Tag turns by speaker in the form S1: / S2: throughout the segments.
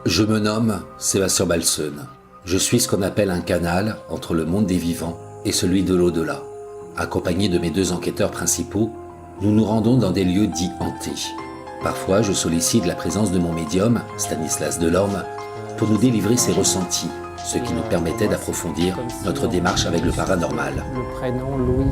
S1: Je me nomme Sébastien Balseun. Je suis ce qu'on appelle un canal entre le monde des vivants et celui de l'au-delà. Accompagné de mes deux enquêteurs principaux, nous nous rendons dans des lieux dits hantés. Parfois, je sollicite la présence de mon médium, Stanislas Delorme, pour nous délivrer ses ressentis, ce qui nous permettait d'approfondir notre démarche avec le paranormal.
S2: Le prénom Louis.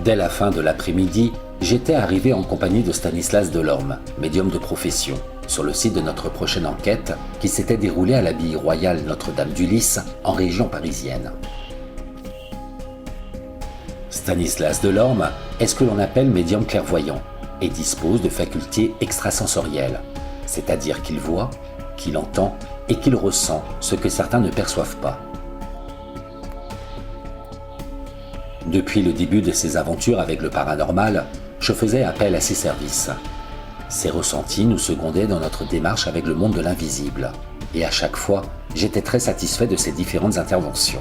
S1: Dès la fin de l'après-midi, j'étais arrivé en compagnie de Stanislas Delorme, médium de profession, sur le site de notre prochaine enquête qui s'était déroulée à l'abbaye royale Notre-Dame du Lys, en région parisienne. Stanislas Delorme est ce que l'on appelle médium clairvoyant et dispose de facultés extrasensorielles, c'est-à-dire qu'il voit, qu'il entend et qu'il ressent ce que certains ne perçoivent pas. Depuis le début de ses aventures avec le paranormal, je faisais appel à ses services. Ses ressentis nous secondaient dans notre démarche avec le monde de l'invisible, et à chaque fois, j'étais très satisfait de ses différentes interventions.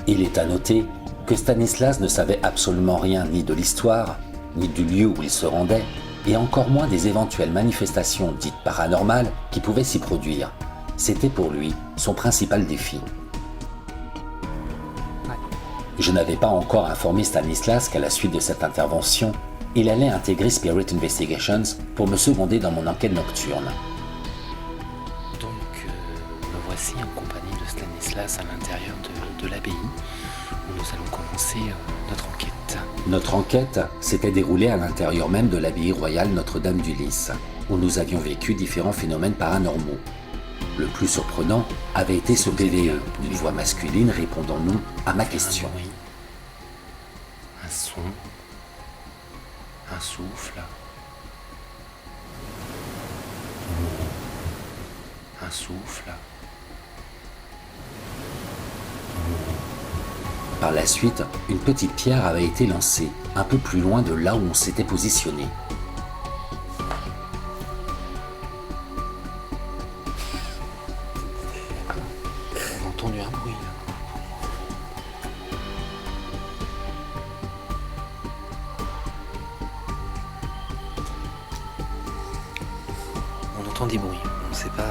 S1: Il est à noter que Stanislas ne savait absolument rien ni de l'histoire, ni du lieu où il se rendait, et encore moins des éventuelles manifestations dites paranormales qui pouvaient s'y produire. C'était pour lui son principal défi. Je n'avais pas encore informé Stanislas qu'à la suite de cette intervention, il allait intégrer Spirit Investigations pour me seconder dans mon enquête nocturne.
S3: Donc, me voici en compagnie de Stanislas à l'intérieur de l'abbaye, où nous allons commencer notre enquête.
S1: Notre enquête s'était déroulée à l'intérieur même de l'abbaye royale Notre-Dame du Lys, où nous avions vécu différents phénomènes paranormaux. Le plus surprenant avait été ce PVE, une voix masculine répondant non à ma question.
S3: Un bruit, un son, un souffle, un souffle.
S1: Par la suite, une petite pierre avait été lancée, un peu plus loin de là où on s'était positionné.
S3: On a entendu un bruit là. On entend des bruits, on ne sait pas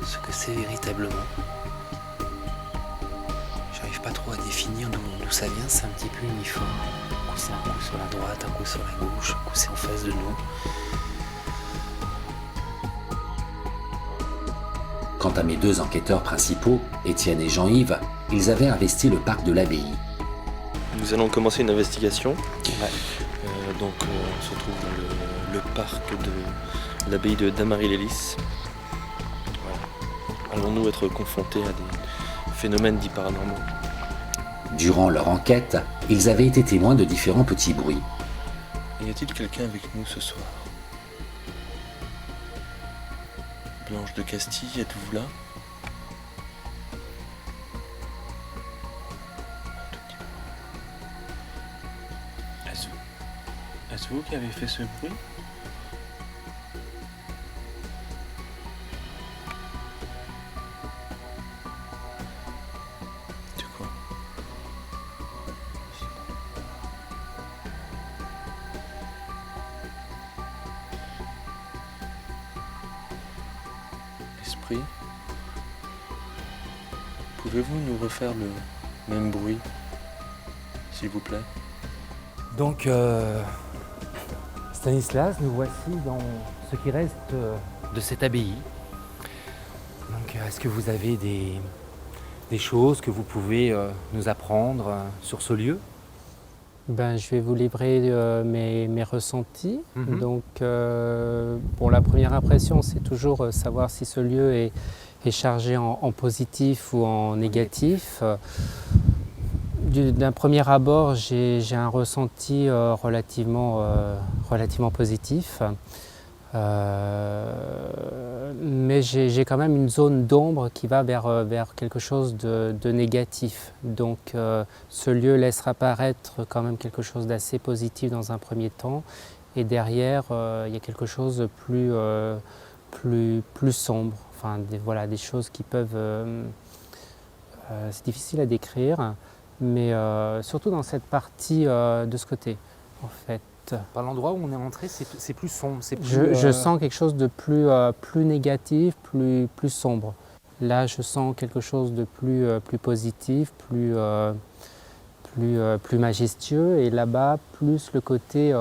S3: ce que c'est véritablement. J'arrive pas trop à définir d'où ça vient, c'est un petit peu uniforme. Un coup c'est un coup sur la droite, un coup sur la gauche, un coup c'est en face de nous.
S1: Quant à mes deux enquêteurs principaux, Étienne et Jean-Yves, ils avaient investi le parc de l'abbaye.
S4: Nous allons commencer une investigation.
S3: Ouais.
S4: On se retrouve dans le parc de l'abbaye de Damary-les-Lys. Voilà. Allons-nous être confrontés à des phénomènes dits paranormaux?
S1: Durant leur enquête, ils avaient été témoins de différents petits bruits.
S4: Y a-t-il quelqu'un avec nous ce soir? Blanche de Castille, êtes-vous là? Est-ce vous qui avez fait ce bruit? De quoi? Esprit, pouvez-vous nous refaire le même bruit, s'il vous plaît?
S2: Donc, Stanislas, nous voici dans ce qui reste de cette abbaye. Donc, est-ce que vous avez des choses que vous pouvez nous apprendre sur ce lieu?
S5: Je vais vous livrer mes ressentis.
S2: Mhm.
S5: Donc, la première impression, c'est toujours savoir si ce lieu est chargé en positif ou en négatif. D'un premier abord, j'ai un ressenti relativement positif. Mais j'ai quand même une zone d'ombre qui va vers quelque chose de négatif. Donc ce lieu laissera apparaître quand même quelque chose d'assez positif dans un premier temps. Et derrière, il y a quelque chose de plus sombre, enfin voilà, des choses qui peuvent... c'est difficile à décrire, mais surtout dans cette partie de ce côté, en fait.
S2: Par l'endroit où on est entré, c'est plus sombre.
S5: Je sens quelque chose de plus négatif, plus sombre. Là, je sens quelque chose de plus positif, plus majestueux, et là-bas, plus le côté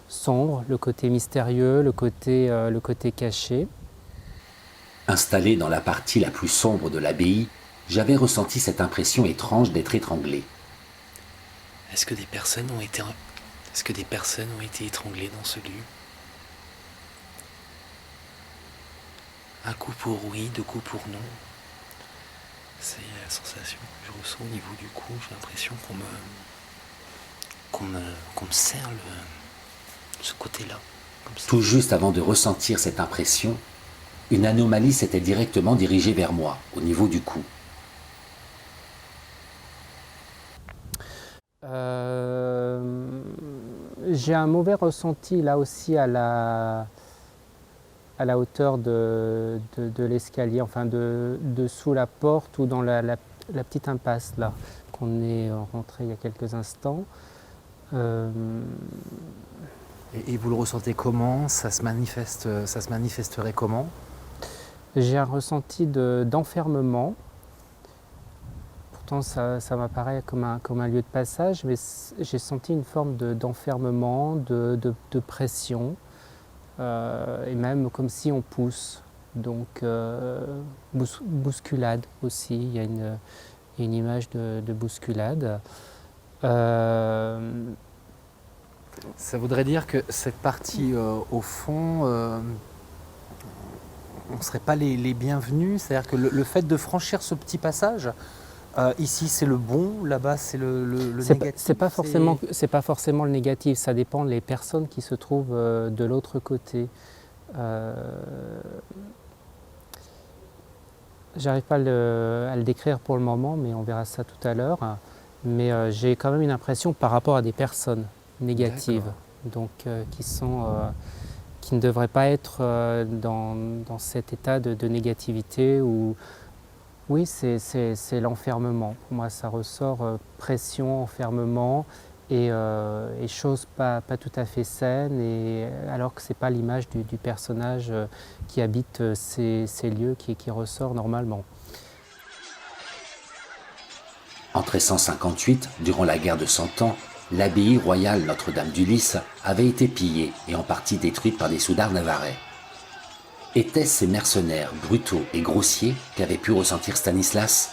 S5: sombre, le côté mystérieux, le côté caché.
S1: Installé dans la partie la plus sombre de l'abbaye, j'avais ressenti cette impression étrange d'être étranglé.
S3: Est-ce que des personnes ont été étranglées dans ce lieu? Un coup pour oui, deux coups pour non. C'est la sensation que je ressens au niveau du cou. J'ai l'impression qu'on me serre ce côté-là. Comme ça.
S1: Tout juste avant de ressentir cette impression, une anomalie s'était directement dirigée vers moi, au niveau du cou.
S5: J'ai un mauvais ressenti là aussi à la hauteur de l'escalier, enfin dessous la porte ou dans la petite impasse là qu'on est rentré il y a quelques instants.
S2: Et vous le ressentez comment? Ça se manifesterait comment?
S5: J'ai un ressenti d'enfermement. Pourtant ça m'apparaît comme un lieu de passage, mais j'ai senti une forme d'enfermement, de pression, et même comme si on pousse. Donc bousculade aussi, il y a une image de bousculade.
S2: Ça voudrait dire que cette partie au fond, on ne serait pas les bienvenus. C'est-à-dire que le fait de franchir ce petit passage, ici c'est le bon, là-bas c'est le négatif.
S5: C'est pas forcément le négatif, ça dépend des personnes qui se trouvent de l'autre côté. J'arrive pas à le décrire pour le moment, mais on verra ça tout à l'heure. Mais j'ai quand même une impression par rapport à des personnes négatives, donc qui ne devraient pas être dans cet état de négativité où, oui, c'est l'enfermement. Pour moi, ça ressort pression, enfermement et choses pas tout à fait saines, et, alors que ce n'est pas l'image du personnage qui habite ces lieux qui ressort normalement.
S1: En 1358, durant la guerre de Cent Ans, l'abbaye royale Notre-Dame du Lys avait été pillée et en partie détruite par des soudards navarrais. Étaient-ce ces mercenaires brutaux et grossiers qu'avait pu ressentir Stanislas?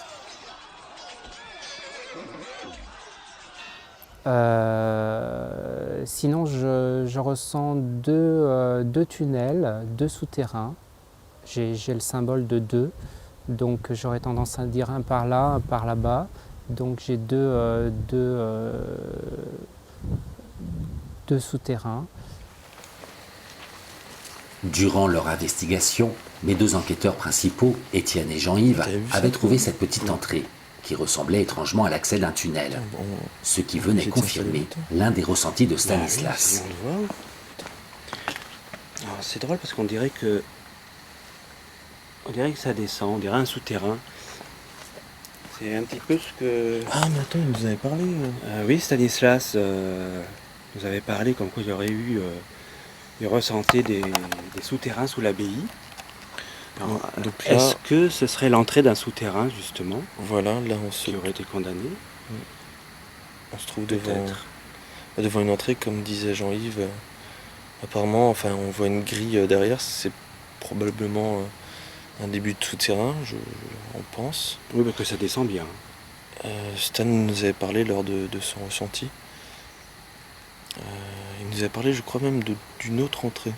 S5: Sinon, je ressens deux tunnels, deux souterrains. J'ai le symbole de deux, donc j'aurais tendance à dire un par là, un par là-bas. Donc j'ai deux souterrains.
S1: Durant leur investigation, mes deux enquêteurs principaux, Étienne et Jean-Yves, avaient trouvé cette petite entrée qui ressemblait étrangement à l'accès d'un tunnel, ce qui venait confirmer l'un des ressentis de Stanislas.
S6: C'est drôle parce qu'on dirait que ça descend, on dirait un souterrain. C'est un petit peu ce que...
S4: Ah mais attends, il nous avait parlé.
S6: Oui, Stanislas nous avait parlé comme quoi il y aurait eu... il ressentait des souterrains sous l'abbaye.
S4: Donc là,
S6: est-ce que ce serait l'entrée d'un souterrain, justement,
S4: voilà, là
S6: qui aurait été condamné?
S4: on se trouve
S6: Peut-être.
S4: devant une entrée, comme disait Jean-Yves. Apparemment, enfin, on voit une grille derrière, c'est probablement un début de souterrain, on pense.
S6: Oui, parce que ça descend bien.
S4: Stan nous avait parlé lors de son ressenti. Il nous avait parlé, je crois même, d'une autre entrée.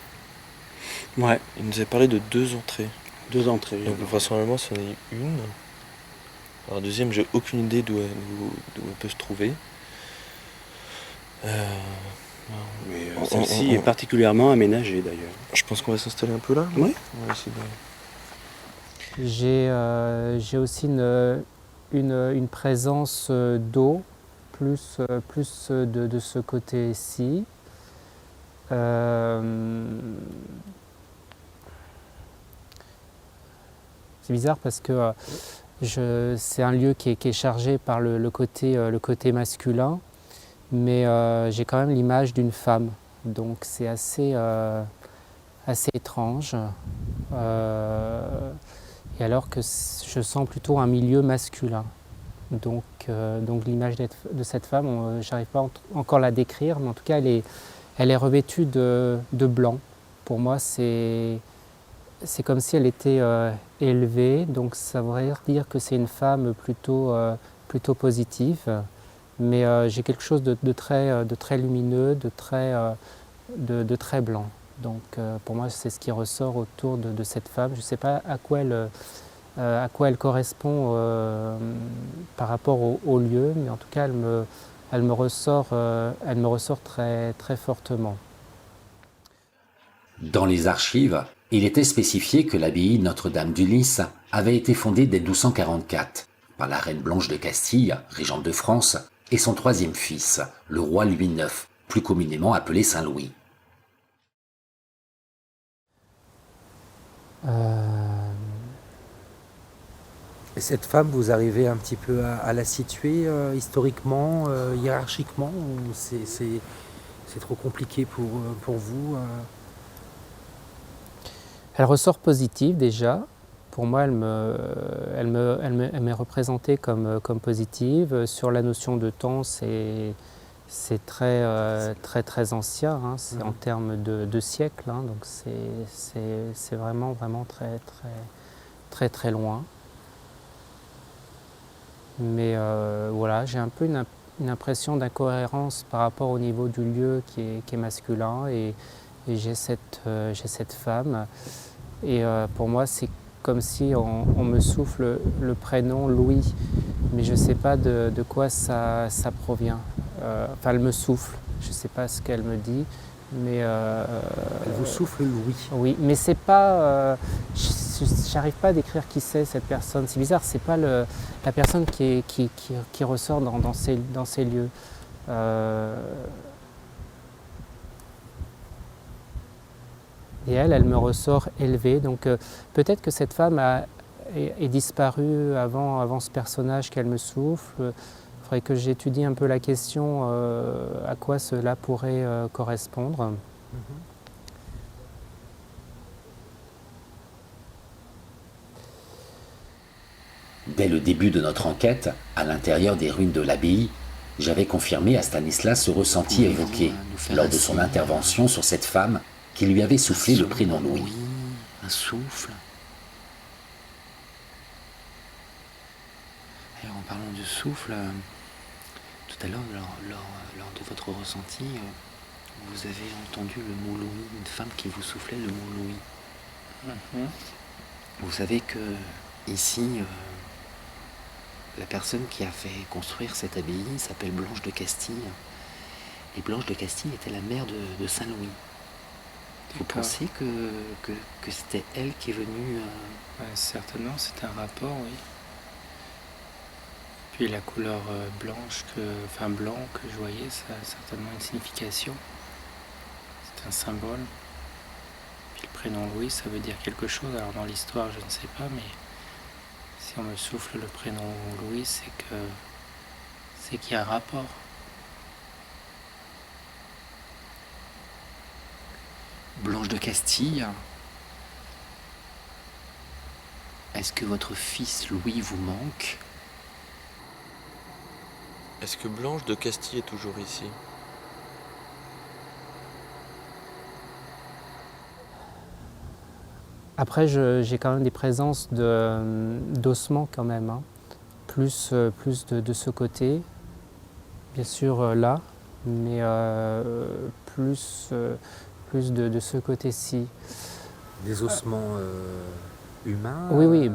S6: Ouais.
S4: Il nous avait parlé de deux entrées.
S6: Deux entrées.
S4: Donc vraisemblablement, c'en est une. Alors, la deuxième, j'ai aucune idée d'où elle peut se trouver.
S6: Mais celle-ci est particulièrement aménagée, d'ailleurs.
S4: Je pense qu'on va s'installer un peu là.
S6: Oui.
S4: On va essayer de...
S5: J'ai aussi une présence d'eau, plus de ce côté-ci. C'est bizarre parce que c'est un lieu qui est chargé par le côté masculin, mais j'ai quand même l'image d'une femme. Donc c'est assez étrange. Et alors que je sens plutôt un milieu masculin. Donc l'image de cette femme, je n'arrive pas encore à la décrire, mais en tout cas elle est revêtue de blanc. Pour moi c'est comme si elle était élevée, donc ça voudrait dire que c'est une femme plutôt positive, mais j'ai quelque chose de très lumineux, de très blanc. Donc pour moi c'est ce qui ressort autour de cette femme. Je ne sais pas à quoi elle correspond par rapport au lieu, mais en tout cas elle me ressort très, très fortement.
S1: Dans les archives, il était spécifié que l'abbaye Notre-Dame du Lys avait été fondée dès 1244 par la reine Blanche de Castille, régente de France, et son troisième fils, le roi Louis IX, plus communément appelé Saint-Louis.
S2: Et cette femme, vous arrivez un petit peu à la situer historiquement, hiérarchiquement, ou c'est trop compliqué pour vous
S5: Elle ressort positive déjà. Pour moi, elle m'est représentée comme positive. Sur la notion de temps, c'est très ancien, hein. C'est en termes de siècles, hein. Donc c'est vraiment très loin. Mais voilà, j'ai un peu une impression d'incohérence par rapport au niveau du lieu qui est masculin, et j'ai cette femme. Et pour moi, c'est comme si on me souffle le prénom Louis, mais je ne sais pas de quoi ça provient. Enfin, elle me souffle, je ne sais pas ce qu'elle me dit, mais...
S2: Elle vous souffle Louis.
S5: Oui, mais c'est pas... j'arrive pas à décrire qui c'est cette personne. C'est bizarre, c'est pas la personne qui ressort dans ces lieux. Et elle me ressort élevée. Donc peut-être que cette femme est disparue avant ce personnage qu'elle me souffle. Il faudrait que j'étudie un peu la question, à quoi cela pourrait correspondre.
S1: Dès le début de notre enquête, à l'intérieur des ruines de l'abbaye, j'avais confirmé à Stanislas ce ressenti évoqué lors de son intervention sur cette femme qui lui avait soufflé le prénom Louis.
S3: Oui, un souffle. Alors en parlant de souffle, tout à l'heure, lors de votre ressenti, vous avez entendu le mot Louis, une femme qui vous soufflait le mot Louis. Vous savez que ici, la personne qui a fait construire cette abbaye s'appelle Blanche de Castille. Et Blanche de Castille était la mère de Saint-Louis. Vous pensez que c'était elle qui est venue...
S7: Certainement, c'est un rapport, oui. Puis la couleur blanc que je voyais, ça a certainement une signification. C'est un symbole. Puis le prénom Louis, ça veut dire quelque chose. Alors dans l'histoire, je ne sais pas, mais si on me souffle le prénom Louis, c'est qu'il y a un rapport.
S3: Blanche de Castille, est-ce que votre fils Louis vous manque?
S4: Est-ce que Blanche de Castille est toujours ici?
S5: Après, j'ai quand même des présences d'ossements quand même, hein. Plus de ce côté, bien sûr là, mais plus de ce côté-ci.
S2: Des ossements humains?
S5: Oui,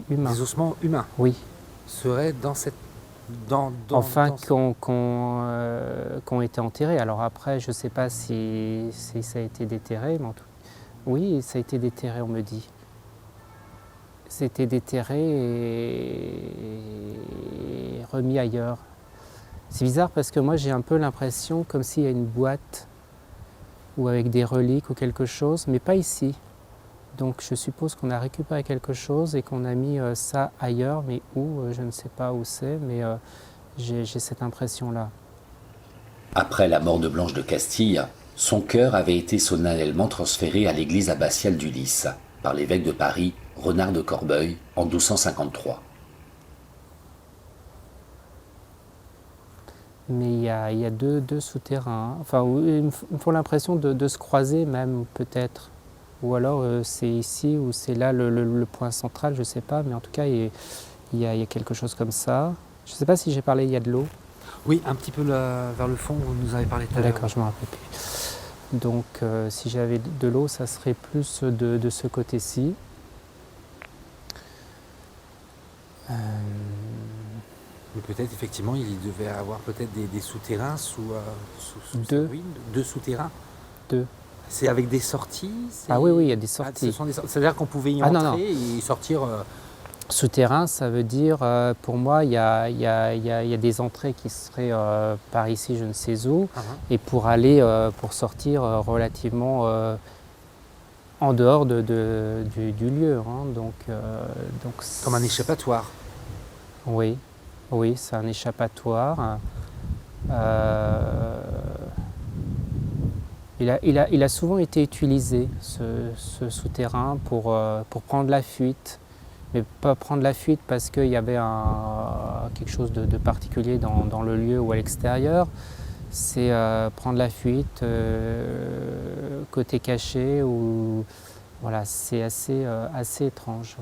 S5: humains.
S2: Des ossements humains?
S5: Oui.
S2: Seraient dans cette...
S5: qui ont été enterrés. Alors après, je ne sais pas si ça a été déterré, mais en tout cas, oui, ça a été déterré, on me dit. C'était déterré et remis ailleurs. C'est bizarre parce que moi j'ai un peu l'impression comme s'il y a une boîte ou avec des reliques ou quelque chose, mais pas ici. Donc je suppose qu'on a récupéré quelque chose et qu'on a mis ça ailleurs, mais où, je ne sais pas où c'est, mais j'ai cette impression-là.
S1: Après la mort de Blanche de Castille, son cœur avait été solennellement transféré à l'église abbatiale du Lys par l'évêque de Paris, Renard de Corbeuil, en 1253.
S5: Mais il y a deux souterrains, enfin, ils me font l'impression de se croiser même, peut-être. Ou alors c'est ici ou c'est là le point central, je ne sais pas, mais en tout cas il y a quelque chose comme ça. Je ne sais pas si j'ai parlé, il y a de l'eau.
S2: Oui, un petit peu vers le fond, vous nous avez parlé tout à l'heure.
S5: D'accord, je me rappelle plus. Donc si j'avais de l'eau, ça serait plus de ce côté-ci.
S2: Mais peut-être effectivement il devait avoir peut-être des souterrains sous
S5: Deux.
S2: ces ruines. Deux souterrains.
S5: Deux.
S2: C'est avec des sorties.
S5: Ah oui, il y a des sorties.
S2: C'est-à-dire qu'on pouvait y
S5: Ah,
S2: entrer
S5: non.
S2: et sortir.
S5: Souterrain, ça veut dire, pour moi, il y a des entrées qui seraient par ici, je ne sais où, et pour sortir relativement en dehors du lieu. Hein. Donc,
S2: Comme un échappatoire.
S5: Oui, c'est un échappatoire. Il a souvent été utilisé, ce souterrain, pour prendre la fuite. Mais pas prendre la fuite parce qu'il y avait quelque chose de particulier dans le lieu ou à l'extérieur. C'est prendre la fuite côté caché, ou voilà, c'est assez étrange.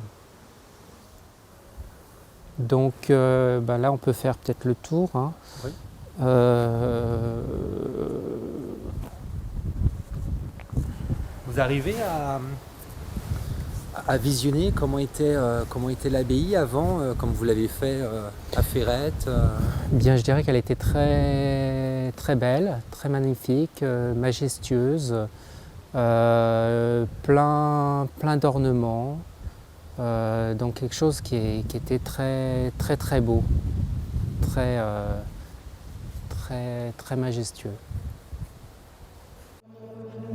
S5: Donc là, on peut faire peut-être le tour. Hein.
S2: Oui. Vous arrivez à visionner comment était l'abbaye avant, comme vous l'avez fait à Ferrette
S5: Bien, je dirais qu'elle était très, très belle, très magnifique, majestueuse, plein d'ornements, donc quelque chose qui était très, très, très beau, très, très, très majestueux.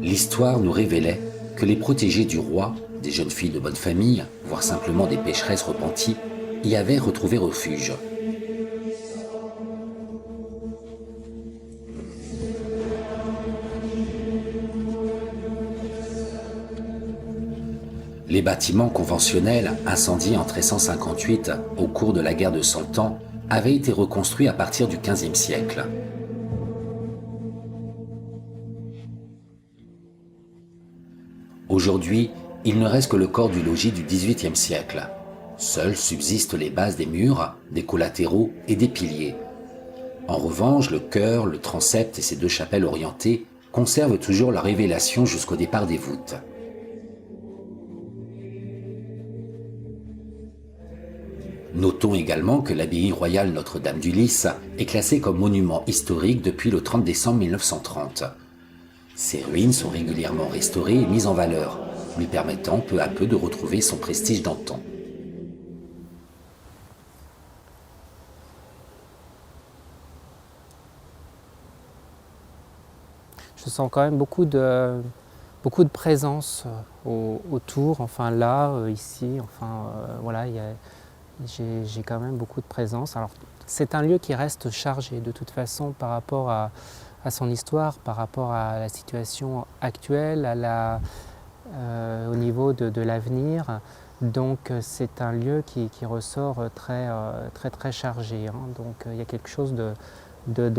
S1: L'histoire nous révélait que les protégés du roi, des jeunes filles de bonne famille, voire simplement des pécheresses repenties, y avaient retrouvé refuge. Les bâtiments conventionnels, incendiés en 1358 au cours de la guerre de Cent Ans, avaient été reconstruits à partir du XVe siècle. Aujourd'hui, il ne reste que le corps du logis du XVIIIe siècle. Seules subsistent les bases des murs, des collatéraux et des piliers. En revanche, le chœur, le transept et ses deux chapelles orientées conservent toujours leur révélation jusqu'au départ des voûtes. Notons également que l'abbaye royale Notre-Dame du Lys est classée comme monument historique depuis le 30 décembre 1930. Ses ruines sont régulièrement restaurées et mises en valeur, lui permettant peu à peu de retrouver son prestige d'antan.
S5: Je sens quand même beaucoup de présence autour, enfin là, ici, enfin voilà, j'ai quand même beaucoup de présence. Alors c'est un lieu qui reste chargé de toute façon par rapport à son histoire, par rapport à la situation actuelle, au niveau de l'avenir. Donc c'est un lieu qui ressort très, très, très chargé. Hein. Donc il y a quelque chose de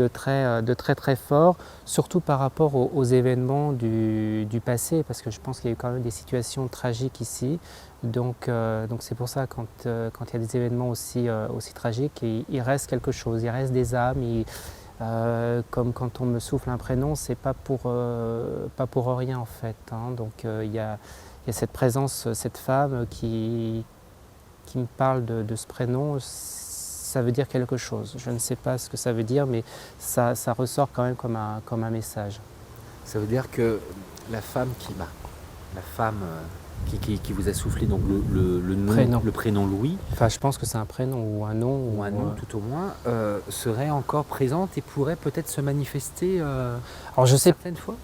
S5: très très fort, surtout par rapport aux événements du passé, parce que je pense qu'il y a eu quand même des situations tragiques ici. Donc c'est pour ça quand il y a des événements aussi tragiques, il reste quelque chose, il reste des âmes. Comme quand on me souffle un prénom, c'est pas pour rien en fait. Hein. Donc il y a cette présence, cette femme qui me parle de ce prénom. Ça veut dire quelque chose. Je ne sais pas ce que ça veut dire, mais ça ressort quand même comme un message.
S2: Ça veut dire que la femme qui vous a soufflé donc le prénom Louis,
S5: enfin je pense que c'est un prénom ou un nom,
S2: tout au moins, serait encore présente et pourrait peut-être se manifester
S5: alors je sais
S2: certaines fois.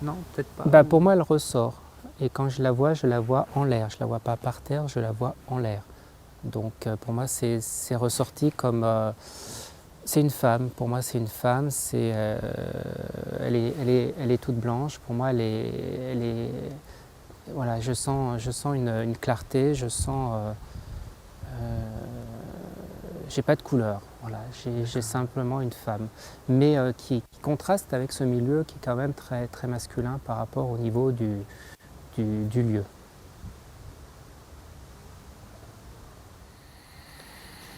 S2: Non, peut-être pas.
S5: Pour moi elle ressort et quand je la vois en l'air. Je ne la vois pas par terre, je la vois en l'air. Donc pour moi, c'est ressorti comme... c'est une femme, pour moi c'est une femme, elle est toute blanche, pour moi voilà, je sens une clarté, je sens... j'ai pas de couleur, voilà, j'ai simplement une femme, mais qui contraste avec ce milieu qui est quand même très, très masculin par rapport au niveau du lieu.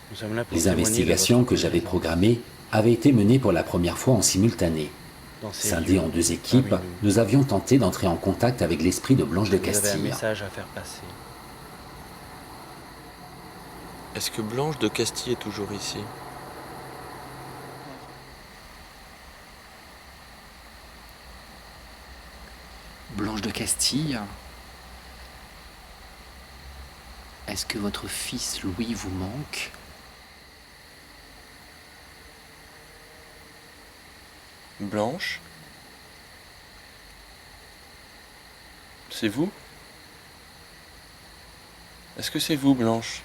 S6: Nous sommes là pour
S1: Les
S6: témoigner de
S1: investigations
S6: votre
S1: que j'avais
S6: présence
S1: programmées avaient été menées pour la première fois en simultané.
S6: dans ces
S1: Scindés
S6: lieux.
S1: en 2 équipes,
S6: Parmi nous.
S1: nous avions tenté d'entrer en contact avec l'esprit de Blanche de
S6: Vous avez un
S1: Castille.
S6: message à faire passer.
S4: Est-ce que Blanche de Castille est toujours ici?
S3: Blanche de Castille, est-ce que votre fils Louis vous manque?
S4: Blanche? C'est vous? Est-ce que c'est vous, Blanche?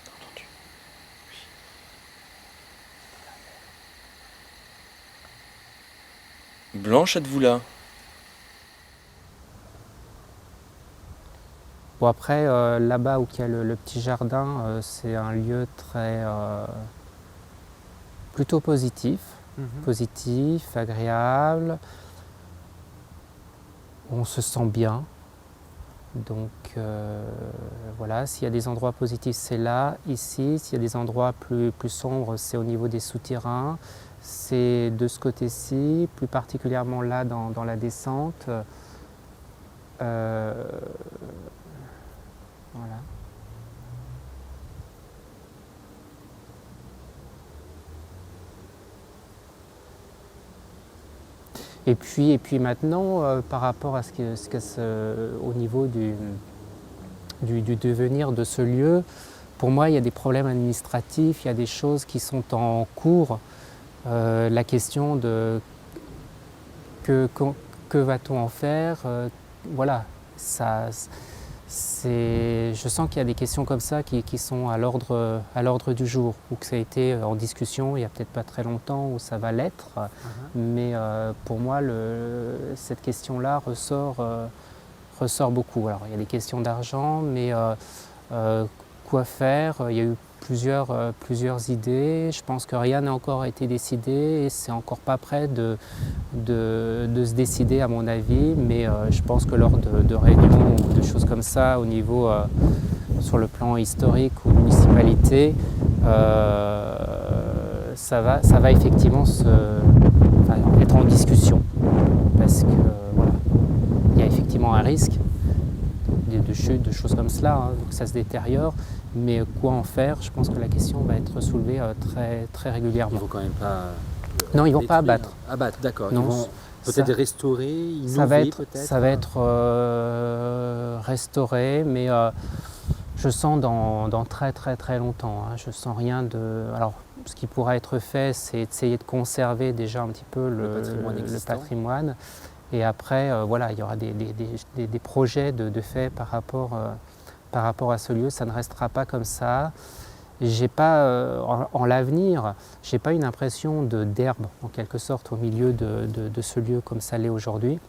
S4: Entendu. Oui. Blanche, êtes-vous là?
S5: Bon après, là-bas où il y a le petit jardin, c'est un lieu très plutôt positif, agréable. On se sent bien. Donc voilà, s'il y a des endroits positifs, c'est là, ici. S'il y a des endroits plus sombres, c'est au niveau des souterrains. C'est de ce côté-ci, plus particulièrement là dans la descente. Voilà. Et puis maintenant, par rapport à au niveau du devenir de ce lieu, pour moi, il y a des problèmes administratifs, il y a des choses qui sont en cours. La question de que va-t-on en faire, voilà, je sens qu'il y a des questions comme ça qui sont à l'ordre du jour, ou que ça a été en discussion il n'y a peut-être pas très longtemps, ou ça va l'être. Mais pour moi, cette question-là ressort beaucoup. Alors il y a des questions d'argent, mais quoi faire? Il y a eu plusieurs idées. Je pense que rien n'a encore été décidé et c'est encore pas prêt de se décider à mon avis, mais je pense que lors de réunions ou de choses comme ça au niveau sur le plan historique ou municipalité, ça va effectivement être en discussion parce que voilà, il y a effectivement un risque de chute, de choses comme cela, hein, donc ça se détériore. Mais quoi en faire? Je pense que la question va être soulevée très, très régulièrement.
S2: Ils ne vont quand même pas.
S5: Non, ils ne vont pas
S2: détruire.
S5: abattre.
S2: Abattre, d'accord. Ils
S5: Non,
S2: vont peut-être restaurer, innover peut-être.
S5: Ça va être restauré, mais je sens dans très très très longtemps. Hein, je sens rien de. Alors, ce qui pourra être fait, c'est essayer de conserver déjà un petit peu le patrimoine. Et après, voilà, il y aura des projets de fait par rapport à ce lieu. Ça ne restera pas comme ça. J'ai pas, en l'avenir, j'ai pas une impression d'herbe en quelque sorte au milieu de ce lieu comme ça l'est aujourd'hui.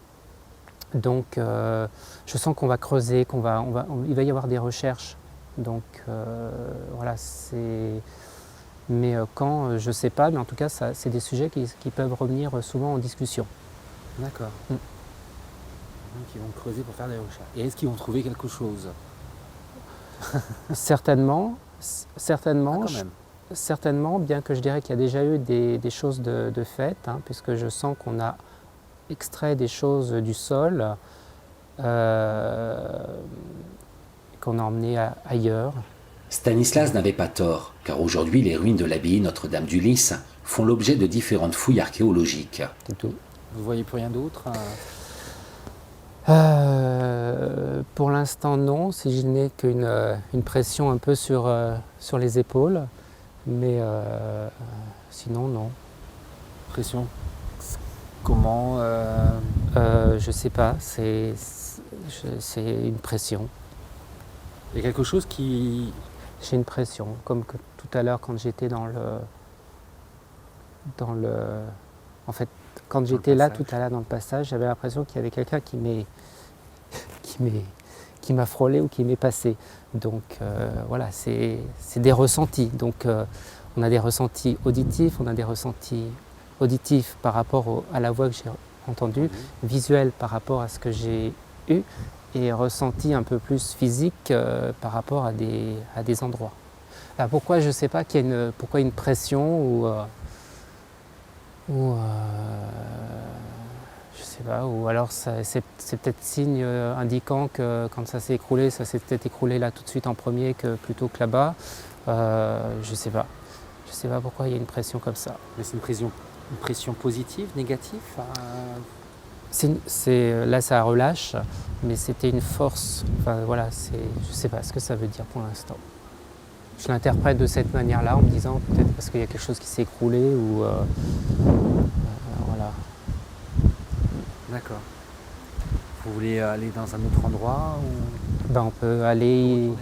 S5: Donc, je sens qu'on va creuser, il va y avoir des recherches. Donc, voilà, c'est. Mais quand, je sais pas, mais en tout cas, c'est des sujets qui peuvent revenir souvent en discussion.
S2: D'accord. Donc ils vont creuser pour faire des recherches. Et est-ce qu'ils vont trouver quelque chose?
S5: Certainement,
S2: Ah, quand même.
S5: certainement, bien que je dirais qu'il y a déjà eu des choses de fait, hein, puisque je sens qu'on a extrait des choses du sol qu'on a emmené ailleurs.
S1: Stanislas n'avait pas tort, car aujourd'hui les ruines de l'abbaye Notre-Dame du Lys font l'objet de différentes fouilles archéologiques.
S5: C'est tout.
S2: Vous voyez plus rien d'autre?
S5: Pour l'instant non, si je n'ai qu'une pression un peu sur les épaules, mais sinon non.
S2: pression. Comment
S5: Je sais pas, c'est une pression.
S2: Il y a quelque chose qui...
S5: J'ai une pression, comme que tout à l'heure quand j'étais en fait, quand j'étais là tout à l'heure dans le passage, j'avais l'impression qu'il y avait quelqu'un qui m'a frôlé ou qui m'est passé. Donc voilà, c'est des ressentis. Donc on a des ressentis auditifs, on a des ressentis auditifs par rapport à la voix que j'ai entendue, visuels par rapport à ce que j'ai eu, et ressentis un peu plus physiques par rapport à des endroits. Alors pourquoi, je ne sais pas, pourquoi une pression ou je sais pas, ou alors c'est peut-être signe indiquant que quand ça s'est écroulé, ça s'est peut-être écroulé là tout de suite en premier plutôt que là-bas. Je sais pas. Je sais pas pourquoi il y a une pression comme ça.
S2: Mais c'est une pression positive, négative
S5: Là ça relâche, mais c'était une force. Enfin voilà, je sais pas ce que ça veut dire pour l'instant. Je l'interprète de cette manière-là en me disant peut-être parce qu'il y a quelque chose qui s'est écroulé ou voilà.
S2: D'accord. Vous voulez aller dans un autre endroit ou...
S5: Ben, on peut aller.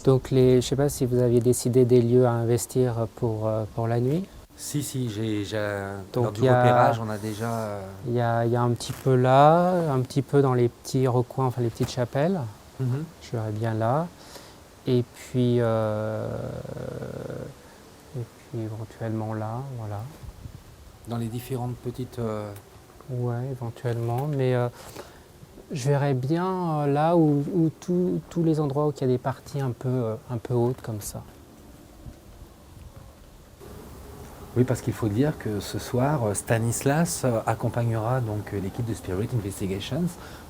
S5: Donc je ne sais pas si vous aviez décidé des lieux à investir pour la nuit.
S2: Si,
S5: Donc,
S2: lors du
S5: il y a-
S2: repérage, on a déjà...
S5: Il y a un petit peu là, un petit peu dans les petits recoins, enfin les petites chapelles. Je verrais bien là. Et puis éventuellement là, voilà.
S2: Dans les différentes petites...
S5: Ouais, éventuellement. Mais je verrais bien là où tous les endroits où il y a des parties un peu hautes comme ça.
S2: Oui, parce qu'il faut dire que ce soir, Stanislas accompagnera donc l'équipe de Spirit Investigations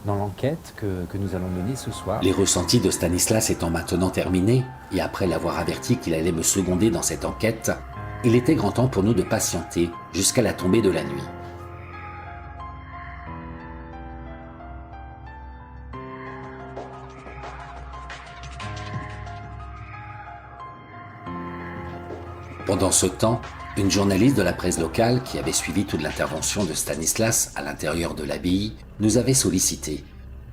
S2: dans l'enquête que nous allons mener ce soir.
S1: Les ressentis de Stanislas étant maintenant terminés, et après l'avoir averti qu'il allait me seconder dans cette enquête, il était grand temps pour nous de patienter jusqu'à la tombée de la nuit. Pendant ce temps, une journaliste de la presse locale qui avait suivi toute l'intervention de Stanislas à l'intérieur de l'abbaye nous avait sollicité.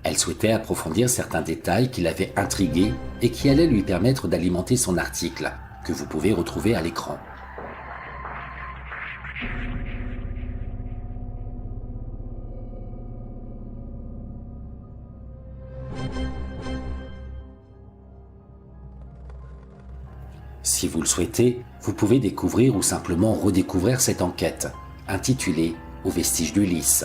S1: Elle souhaitait approfondir certains détails qui l'avaient intrigué et qui allaient lui permettre d'alimenter son article, que vous pouvez retrouver à l'écran. Si vous le souhaitez, vous pouvez découvrir ou simplement redécouvrir cette enquête, intitulée « Aux vestiges d'Ulysse ».